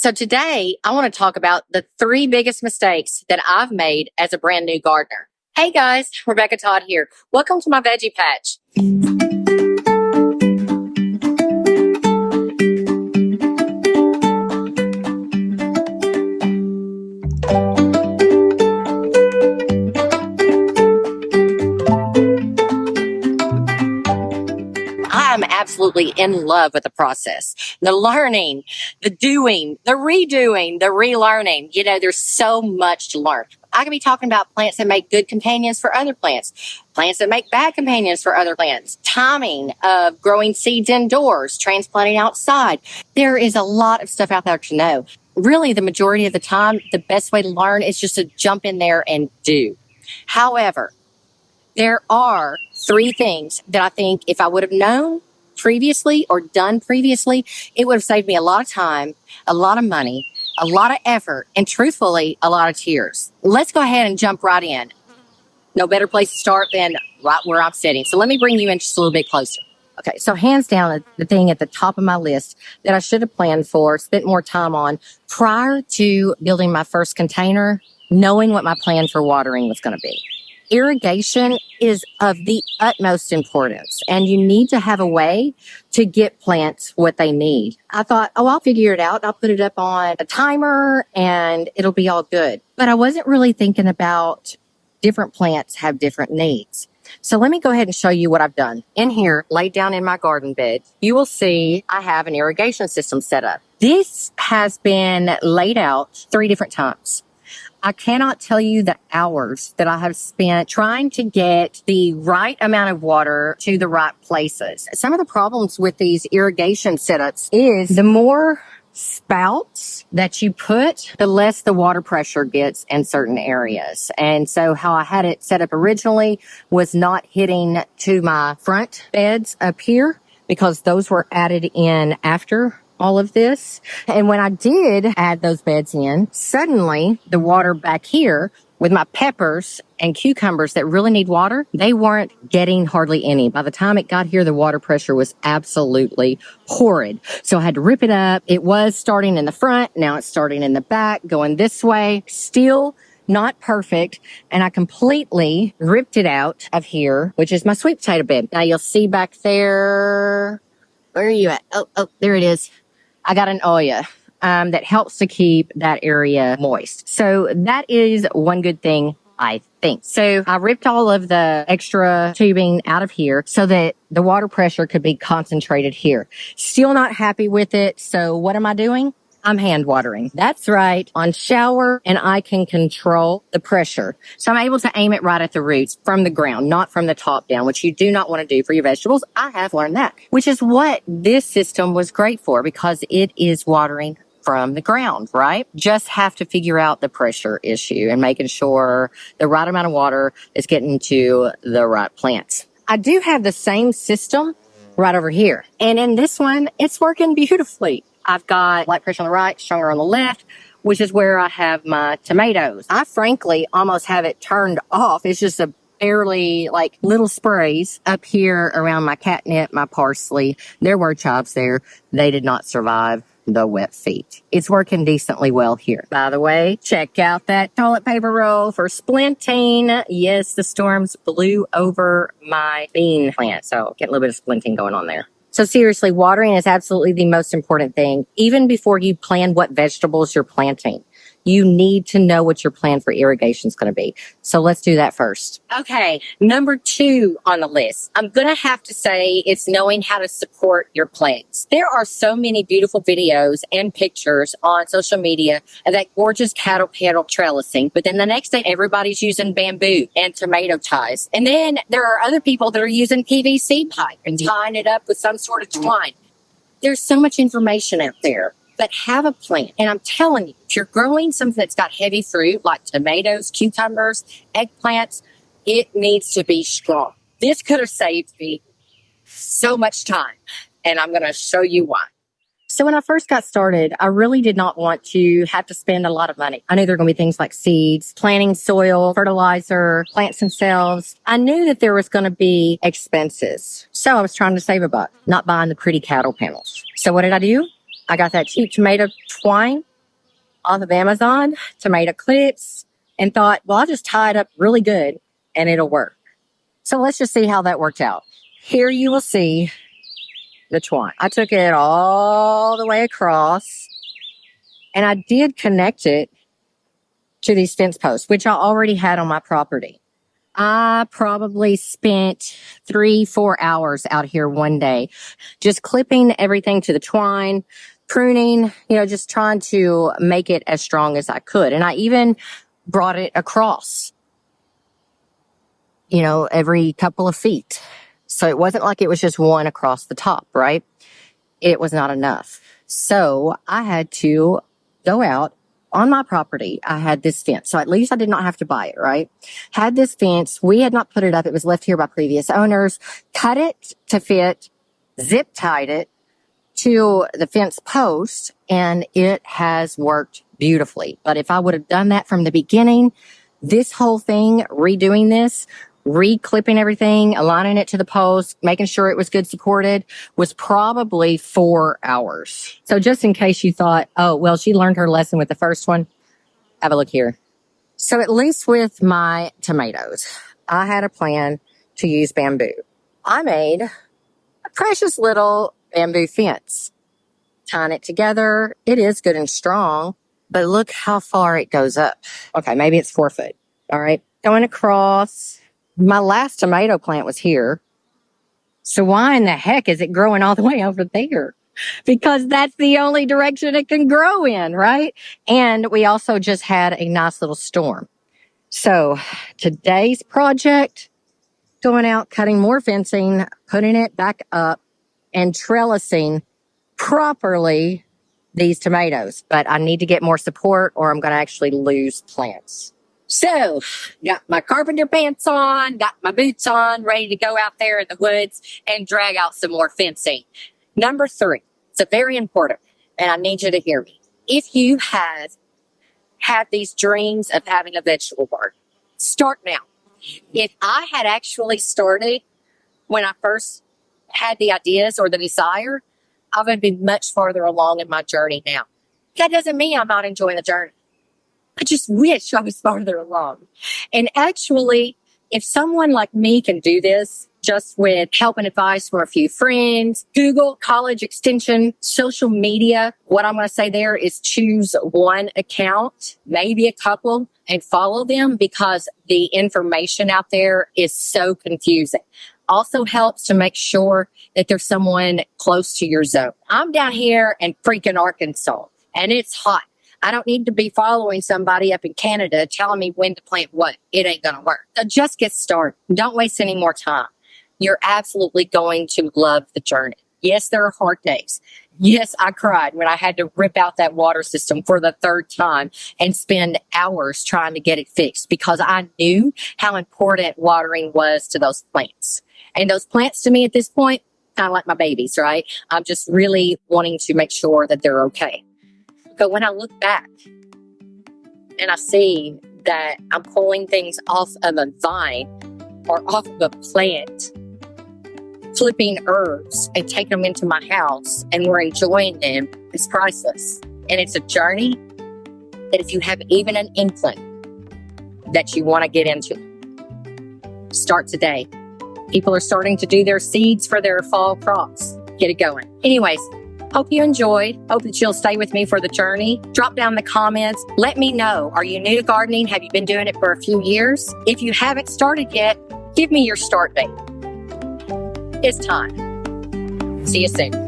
So today I want to talk about the 3 biggest mistakes that I've made as a brand new gardener. Hey guys, Rebecca Todd here. Welcome to my veggie patch. I'm absolutely in love with the process. The learning, the doing, the redoing, the relearning. You know, there's so much to learn. I could be talking about plants that make good companions for other plants, plants that make bad companions for other plants, timing of growing seeds indoors, transplanting outside. There is a lot of stuff out there to know. Really, the majority of the time, the best way to learn is just to jump in there and do. However, there are 3 things that I think if I would have known previously or done previously, it would have saved me a lot of time, a lot of money, a lot of effort, and truthfully, a lot of tears. Let's go ahead and jump right in. No better place to start than right where I'm sitting. So let me bring you in just a little bit closer. Okay, so hands down, the thing at the top of my list that I should have planned for, spent more time on prior to building my first container, knowing what my plan for watering was going to be. Irrigation is of the utmost importance, and you need to have a way to get plants what they need. I thought, I'll figure it out. I'll put it up on a timer and it'll be all good. But I wasn't really thinking about different plants have different needs. So let me go ahead and show you what I've done. In here, laid down in my garden bed, you will see I have an irrigation system set up. This has been laid out 3 different times. I cannot tell you the hours that I have spent trying to get the right amount of water to the right places. Some of the problems with these irrigation setups is the more spouts that you put, the less the water pressure gets in certain areas. And so how I had it set up originally was not hitting to my front beds up here because those were added in after all of this. And when I did add those beds in, suddenly the water back here with my peppers and cucumbers that really need water, they weren't getting hardly any. By the time it got here, the water pressure was absolutely horrid. So I had to rip it up. It was starting in the front. Now it's starting in the back, going this way. Still not perfect. And I completely ripped it out of here, which is my sweet potato bed. Now you'll see back there. Where are you at? Oh, there it is. I got an Oya that helps to keep that area moist. So that is one good thing, I think. So I ripped all of the extra tubing out of here so that the water pressure could be concentrated here. Still not happy with it. So what am I doing? I'm hand watering. That's right. On shower, and I can control the pressure. So I'm able to aim it right at the roots from the ground, not from the top down, which you do not want to do for your vegetables. I have learned that, which is what this system was great for because it is watering from the ground, right? Just have to figure out the pressure issue and making sure the right amount of water is getting to the right plants. I do have the same system right over here. And in this one, it's working beautifully. I've got light pressure on the right, stronger on the left, which is where I have my tomatoes. I frankly almost have it turned off. It's just a barely like little sprays up here around my catnip, my parsley. There were chives there. They did not survive the wet feet. It's working decently well here. By the way, check out that toilet paper roll for splinting. Yes, the storms blew over my bean plant, so get a little bit of splinting going on there. So seriously, watering is absolutely the most important thing. Even before you plan what vegetables you're planting, you need to know what your plan for irrigation is going to be. So let's do that first. Okay, number 2 on the list. I'm going to have to say it's knowing how to support your plants. There are so many beautiful videos and pictures on social media of that gorgeous cattle pedal trellising, but then the next day everybody's using bamboo and tomato ties. And then there are other people that are using PVC pipe and tying it up with some sort of twine. There's so much information out there. But have a plant. And I'm telling you, if you're growing something that's got heavy fruit like tomatoes, cucumbers, eggplants, it needs to be strong. This could have saved me so much time, and I'm going to show you why. So when I first got started, I really did not want to have to spend a lot of money. I knew there were going to be things like seeds, planting soil, fertilizer, plants themselves. I knew that there was going to be expenses. So I was trying to save a buck, not buying the pretty cattle panels. So what did I do? I got that cheap tomato twine off of Amazon, tomato clips, and thought, well, I'll just tie it up really good and it'll work. So let's just see how that worked out. Here you will see the twine. I took it all the way across and I did connect it to these fence posts, which I already had on my property. I probably spent 3-4 hours out here one day, just clipping everything to the twine, pruning, just trying to make it as strong as I could. And I even brought it across, every couple of feet. So it wasn't like it was just one across the top, right? It was not enough. So I had to go out on my property. I had this fence. So at least I did not have to buy it, right? Had this fence. We had not put it up. It was left here by previous owners. Cut it to fit, zip tied it to the fence post, and it has worked beautifully. But if I would have done that from the beginning, this whole thing, redoing this, re-clipping everything, aligning it to the post, making sure it was good supported, was probably 4 hours. So just in case you thought, oh, well, she learned her lesson with the first one, have a look here. So at least with my tomatoes, I had a plan to use bamboo. I made a precious little bamboo fence. Tying it together, it is good and strong, but look how far it goes up. Okay, maybe it's 4 foot. All right, going across. My last tomato plant was here. So why in the heck is it growing all the way over there? Because that's the only direction it can grow in, right? And we also just had a nice little storm. So today's project, going out, cutting more fencing, putting it back up, and trellising properly these tomatoes. But I need to get more support or I'm going to actually lose plants. So, got my carpenter pants on, got my boots on, ready to go out there in the woods and drag out some more fencing. Number 3, it's very important, and I need you to hear me. If you have had these dreams of having a vegetable garden, start now. If I had actually started when I first had the ideas or the desire, I would be much farther along in my journey now. That doesn't mean I'm not enjoying the journey. I just wish I was farther along. And actually, if someone like me can do this just with help and advice from a few friends, Google, college extension, social media, what I'm going to say there is choose one account, maybe a couple, and follow them because the information out there is so confusing. Also helps to make sure that there's someone close to your zone. I'm down here in freaking Arkansas, and it's hot. I don't need to be following somebody up in Canada telling me when to plant what. It ain't going to work. So just get started. Don't waste any more time. You're absolutely going to love the journey. Yes, there are hard days. Yes, I cried when I had to rip out that water system for the 3rd time and spend hours trying to get it fixed because I knew how important watering was to those plants. And those plants to me at this point, kind of like my babies, right? I'm just really wanting to make sure that they're okay. But when I look back and I see that I'm pulling things off of a vine or off of a plant, flipping herbs and taking them into my house and we're enjoying them, it's priceless. And it's a journey that if you have even an inkling that you want to get into, start today. People are starting to do their seeds for their fall crops. Get it going. Anyways, hope you enjoyed. Hope that you'll stay with me for the journey. Drop down the comments. Let me know. Are you new to gardening? Have you been doing it for a few years? If you haven't started yet, give me your start date. It's time. See you soon.